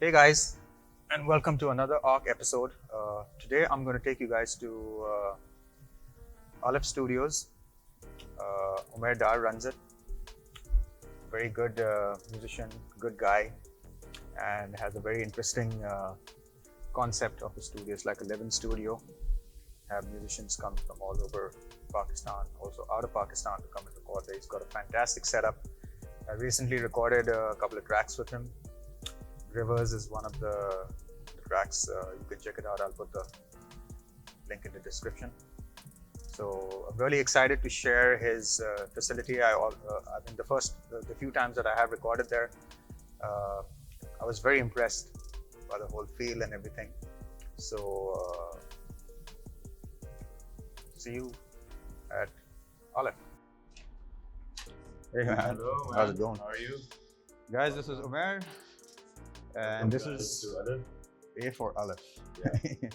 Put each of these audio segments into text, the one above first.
Hey guys, and welcome to another ARC episode. Today I'm going to take you guys to Aleph Studios. Umair Dar runs it. Very good musician, good guy, and has a very interesting concept of the studio. It's like a live-in studio. Have musicians come from all over Pakistan, also out of Pakistan, to come and record there. He's got a fantastic setup. I recently recorded a couple of tracks with him. Rivers is one of the tracks. You can check it out. I'll put the link in the description. So I'm really excited to share his facility. I mean, the few times that I have recorded there, I was very impressed by the whole feel and everything. So see you at Aleph. Hey man, Hello, man. how's it going? How are you? Guys, this is Umair, and this is to Aleph. A for Aleph. Yeah.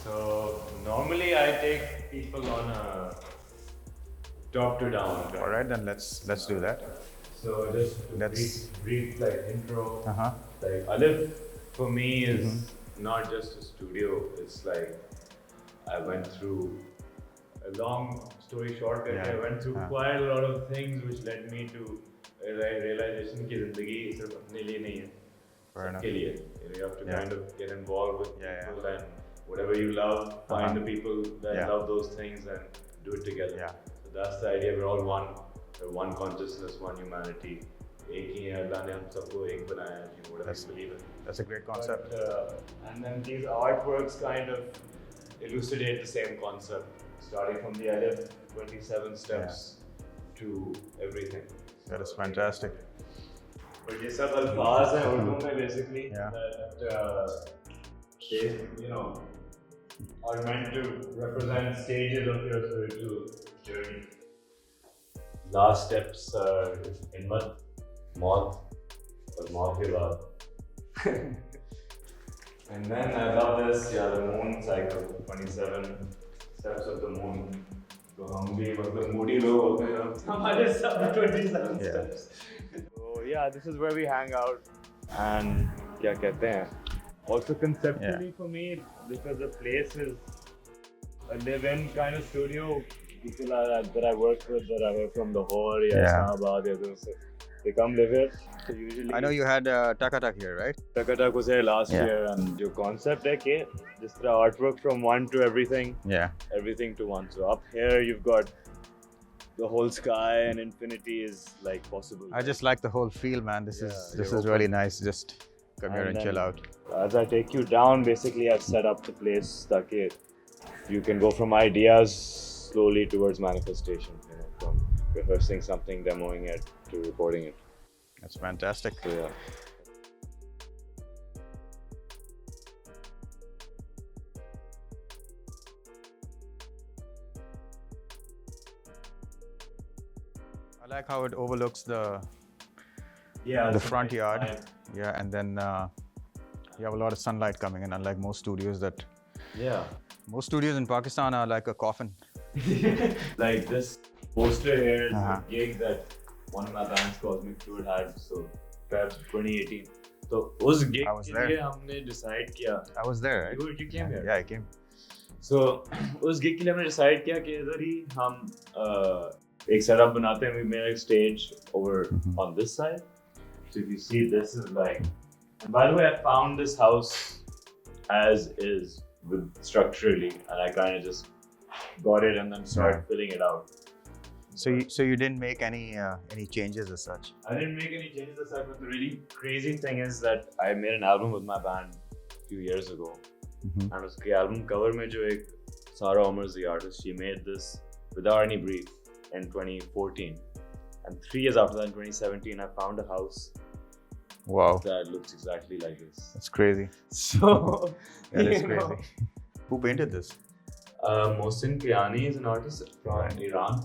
So normally I take people on a top to down. Right? All right, then let's do that. So just to Let's- brief like intro. Uh-huh. Like Aleph for me is not just a studio. It's like I went through a long story short. Yeah. I went through quite a lot of things which led me to realization कि जिंदगी सिर्फ अपने लिए नहीं है. Fair enough. सबके लिए. You have to kind of get involved with people and whatever you love, find the people that love those things and do it together. Yeah. So that's the idea. We're all one. We're one consciousness, one humanity. एक ही है अल्लाह ने हम सबको एक बनाया है. You know, whatever you believe in. That's a great concept. But, and then these artworks kind of elucidate the same concept, starting from the Aleph 27 steps to everything. That is fantastic. But ये सब अल्फाज हैं उर्दू में basically Yeah. that they, you know, are meant to represent stages of your spiritual journey. Last steps are inmat, maut, और मौत के बाद. And then I love this, the moon cycle, 27 steps of the moon. तो हम भी मतलब moody लोग होते हैं हमारे सब 27 steps. So yeah, this is where we hang out and क्या कहते हैं. Also conceptually for me, because the place is a live-in kind of studio. People that I work with, that are from Lahore, Islamabad, they come live here. So usually I know you had Taka here, right? Takata was here last year, and your concept है कि जिस तरह artwork from one to everything, Yeah. everything to one. So up here you've got the whole sky and infinity is like possible. I just like the whole feel, man. This is really nice. Just come here and then chill out. As I take you down, basically I've set up the place that you can go from ideas slowly towards manifestation. You know, from rehearsing something, demoing it, to recording it. That's fantastic. So yeah. I like how it overlooks the the front yard. Yeah, and then you have a lot of sunlight coming in, unlike most studios most studios in Pakistan are like a coffin. Like this poster here is a gig that one of my bands, Cosmic Fluid, had. So Feb 2018. So उस gig I was के there. लिए हमने decide किया. I was there, right? You came here. Yeah, I came. So उस gig के लिए हमने decide किया कि इधर ही हम एक setup बनाते हैं. We made a stage over on this side. So if you see, this is like. And by the way, I found this house as is structurally, and I kind of just got it and then started filling it out. So you didn't make any changes as such. I didn't make any changes as such, but the really crazy thing is that I made an album with my band a few years ago. And उसके album cover में जो एक Sarah Omer's the artist, she made this without any brief in 2014. And 3 years after that, in 2017, I found a house Wow. that looks exactly like this. That's crazy. So That is you know, crazy. Who painted this? Mohsin Kiani is an artist from Iran.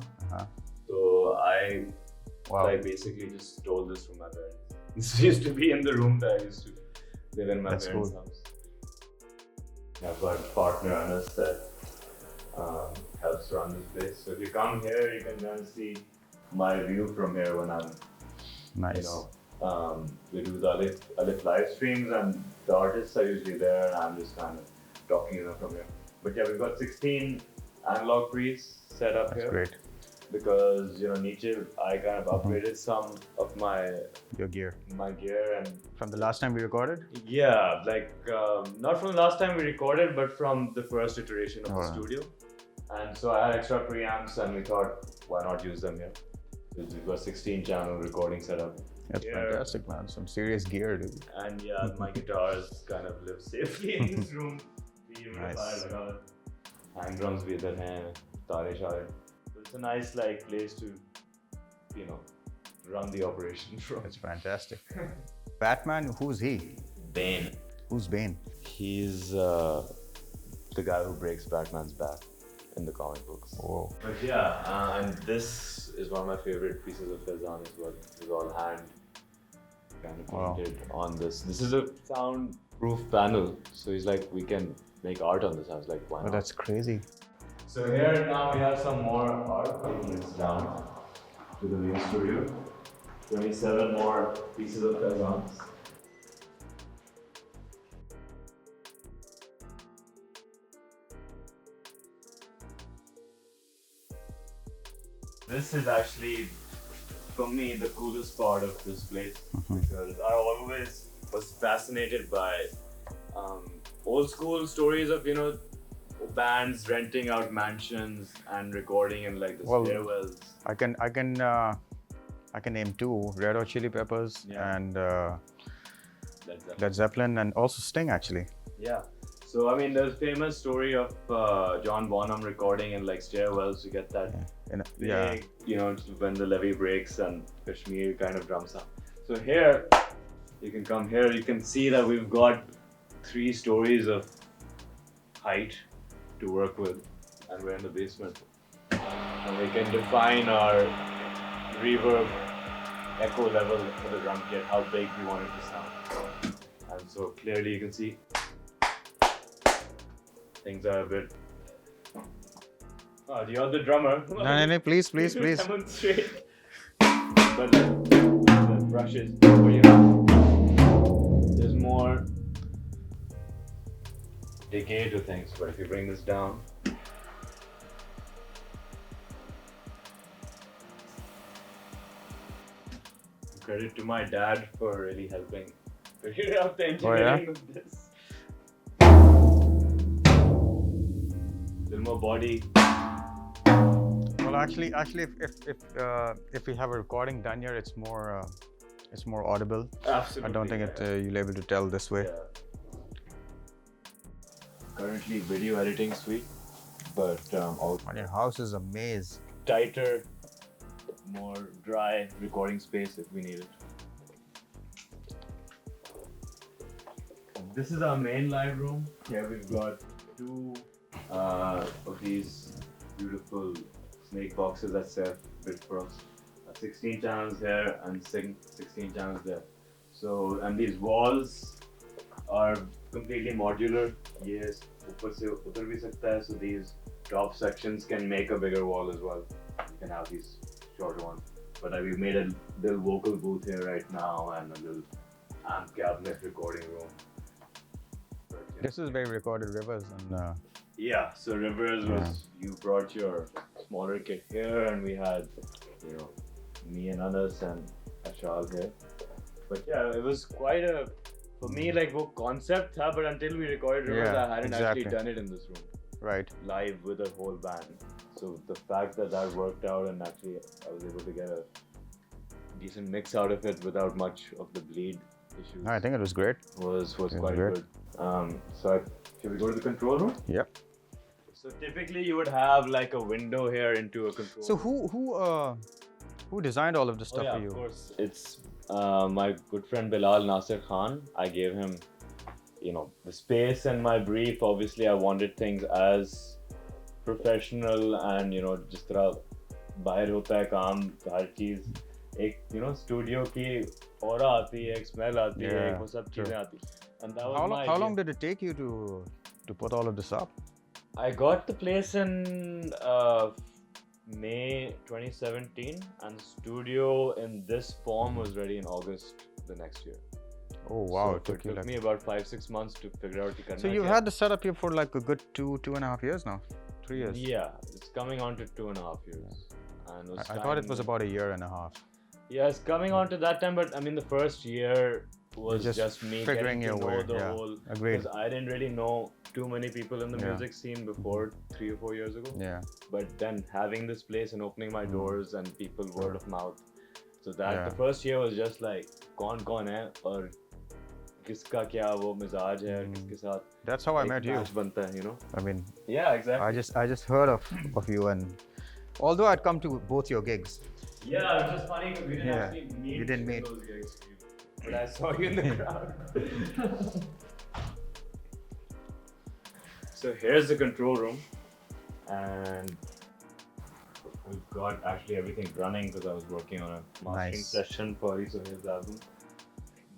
So I basically just stole this from my parents. This used to be in the room that I used to live in my parents' house. I've got a partner Anas that helps run this place. So if you come here, you can then see my view from here when I'm We do the Aleph live streams, and the artists are usually there, and I'm just kind of talking from here. But yeah, we've got 16 analog pre's set up That's here. great. Because Nietzsche, I kind of upgraded some of my gear. And from the last time we recorded. Yeah, not from the last time we recorded, but from the first iteration of the studio. And so I had extra preamps, and we thought, why not use them here? We've got 16 channel recording setup. That's fantastic, man. Some serious gear, dude. And yeah, my guitars kind of live safely in this room. Nice. Hang drums bhi idhar hain, tare share. It's a nice place to, run the operation from. It's fantastic. Batman, who's he? Bane. Who's Bane? He's the guy who breaks Batman's back in the comic books. Whoa. But yeah, and this is one of my favorite pieces of Fezan as well. It's all hand kind of painted on this. This is a soundproof panel, so he's like, we can make art on this. I was like, why not? Oh, that's crazy. So here now we have some more art taking us down to the main studio. 27 more pieces of Fezans. This is actually, for me, the coolest part of this place because I always was fascinated by old school stories of, bands renting out mansions and recording in the stairwells. I can name two: Red Hot Chili Peppers and Led Zeppelin, and also Sting actually. Yeah. So I mean, there's a famous story of John Bonham recording in stairwells to get that big, when the levee breaks and Kashmir kind of drums up. So here, you can come here. You can see that we've got 3 stories of height to work with, and we're in the basement. And we can define our reverb echo level for the drum kit, how big we want it to sound. And so clearly you can see things are a bit. Oh, you're the drummer. No, please. Demonstrate. But the brushes, there's more decay to things, but if you bring this down, credit to my dad for really helping figure out the engineering of this. Little more body. Well, actually, if we have a recording done here, it's more audible. Absolutely. I don't think you'll able to tell this way. Yeah. Currently video editing suite, but your house is a maze. Tighter, more dry recording space if we need it. This is our main live room. Here we've got 2 of these beautiful snake boxes that Seth built for us. 16 channels here and 16 channels there. So, and these walls are completely modular. Yes, ऊपर से उतर भी सकता है. So these top sections can make a bigger wall as well. You can have these shorter ones. But we made a little vocal booth here right now and a little amp cabinet recording room. But, This is where we recorded Rivers and. Yeah, so Rivers was, you brought your smaller kit here and we had, me and Anas and Ashal here. But yeah, it was quite a, for me, wo concept tha, but until we recorded Rivers, I hadn't actually done it in this room. Right. Live with a whole band. So the fact that worked out and actually I was able to get a decent mix out of it without much of the bleed issues. I think it was great. Was quite good. Should we go to the control room? Yep. So typically you would have a window here into a control room. So who designed all of this stuff for you? Of course. It's my good friend Bilal Nasir Khan. I gave him, the space and my brief. Obviously, I wanted things as professional and जिस तरह बाहर होता है काम हर चीज एक studio की aura आती है, एक smell आती है, वो सब चीजें आती. And that was how long did it take you to put all of this up? I got the place in May 2017, and the studio in this form was ready in August the next year. Oh wow, So it took you took like. me about 5-6 months to figure out the So you've had the setup here for like a good 2.5 years now, 3 years. Yeah, it's coming on to 2.5 years. And it was I thought it was time- about a year and a half. Yeah, it's coming on to that time, but I mean, the first year was just just me figuring getting to your know way, the yeah. whole. Agreed. Because I didn't really know too many people in the Yeah. music scene before 3 or 4 years ago. Yeah. But then having this place and opening my doors and people word of mouth, so that Yeah. the first year was just like कौन है और किसका क्या वो मिजाज है किसके साथ That's how I एक met you. match बनता है, you know. I mean, Yeah, exactly. I just heard of you, and although I'd come to both your gigs. Yeah, it was just funny because we didn't Yeah, actually meet. we didn't in meet. those gigs, but I saw you in the crowd. So here's the control room, and we've got actually everything running because I was working on a mastering Nice. session for his album.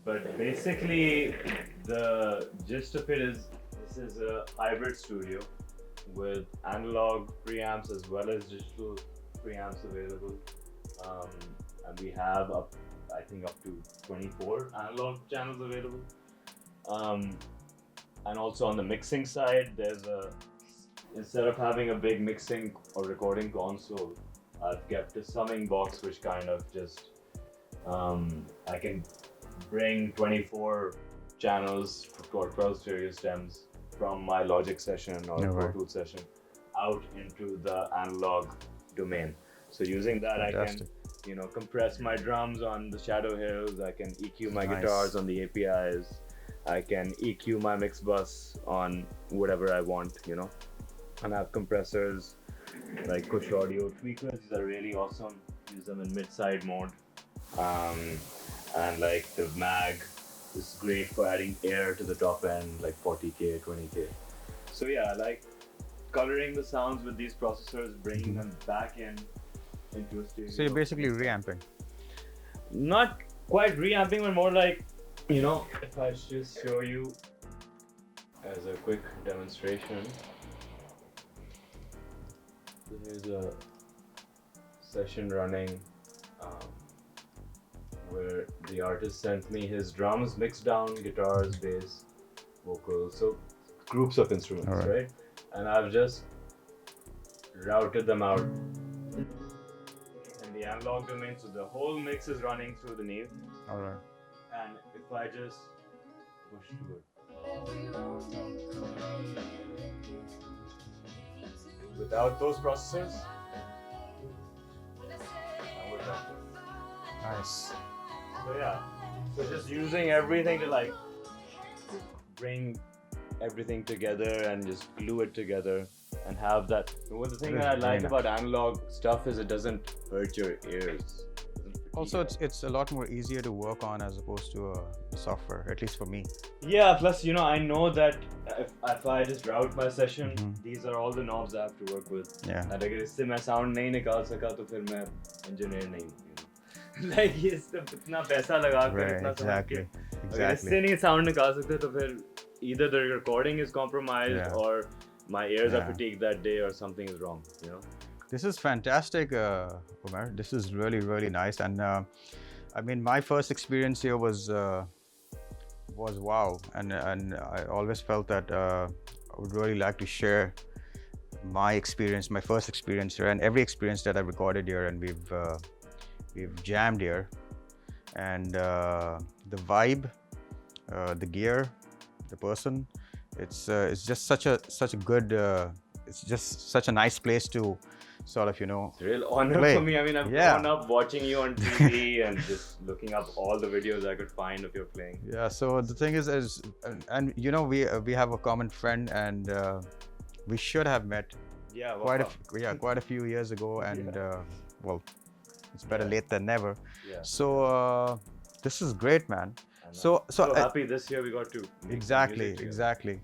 But basically, the gist of it is this is a hybrid studio with analog preamps as well as digital preamps available. And we have I think up to 24 analog channels available. And also on the mixing side, instead of having a big mixing or recording console, I've kept a summing box which kind of just I can bring 24 channels for 12 stereo stems from my Logic session or Yeah, Pro right. Tools session out into the analog domain. So using that, Fantastic. I can, compress my drums on the Shadow Hills. I can EQ my Nice. guitars on the APIs. I can EQ my mix bus on whatever I want, And I have compressors like Kush Audio tweakers. These are really awesome. Use them in mid-side mode. And like the mag is great for adding air to the top end, like 40K, 20K. So yeah, I like coloring the sounds with these processors, bringing them back into a stereo. So you're basically reamping. Not quite reamping, but more like, if I just show you as a quick demonstration. So here's a session running where the artist sent me his drums, mixed down, guitars, bass, vocals, so groups of instruments, Alright. right? And I've just routed them out in the analog domain, so the whole mix is running through the Neve. All right. And if I just push to it, without those processors, I would have to. Nice. So yeah, so just using everything to like bring everything together and just glue it together and have that. Well, the thing that I like about analog stuff is it doesn't hurt your ears. Also, it's a lot more easier to work on as opposed to a software, at least for me. Yeah, plus I know that if I just route my session, these are all the knobs I have to work with. Yeah. And अगर इससे मैं sound नहीं निकाल सका तो फिर मैं engineer नहीं हूँ. Like ये सब इतना पैसा लगा कर Right, इतना समझ के exactly. अगर इससे नहीं sound निकाल सकते तो फिर either the recording is compromised Yeah. or my ears are Yeah. fatigued that day or something is wrong. This is fantastic, Umar. This is really, really nice. And I mean, my first experience here was wow. And I always felt that I would really like to share my experience, my first experience here, and every experience that I've recorded here, and we've jammed here. And the vibe, the gear, the person, it's just such a good. It's just such a nice place to sort of, It's a real honor play. for me. I mean, I've grown up watching you on TV and just looking up all the videos I could find of your playing. Yeah. So the thing is and we have a common friend, and we should have met Yeah, quite a few years ago, and well, it's better late than never. Yeah. So this is great, man. And So I'm so happy this year we got to make exactly, music together. exactly.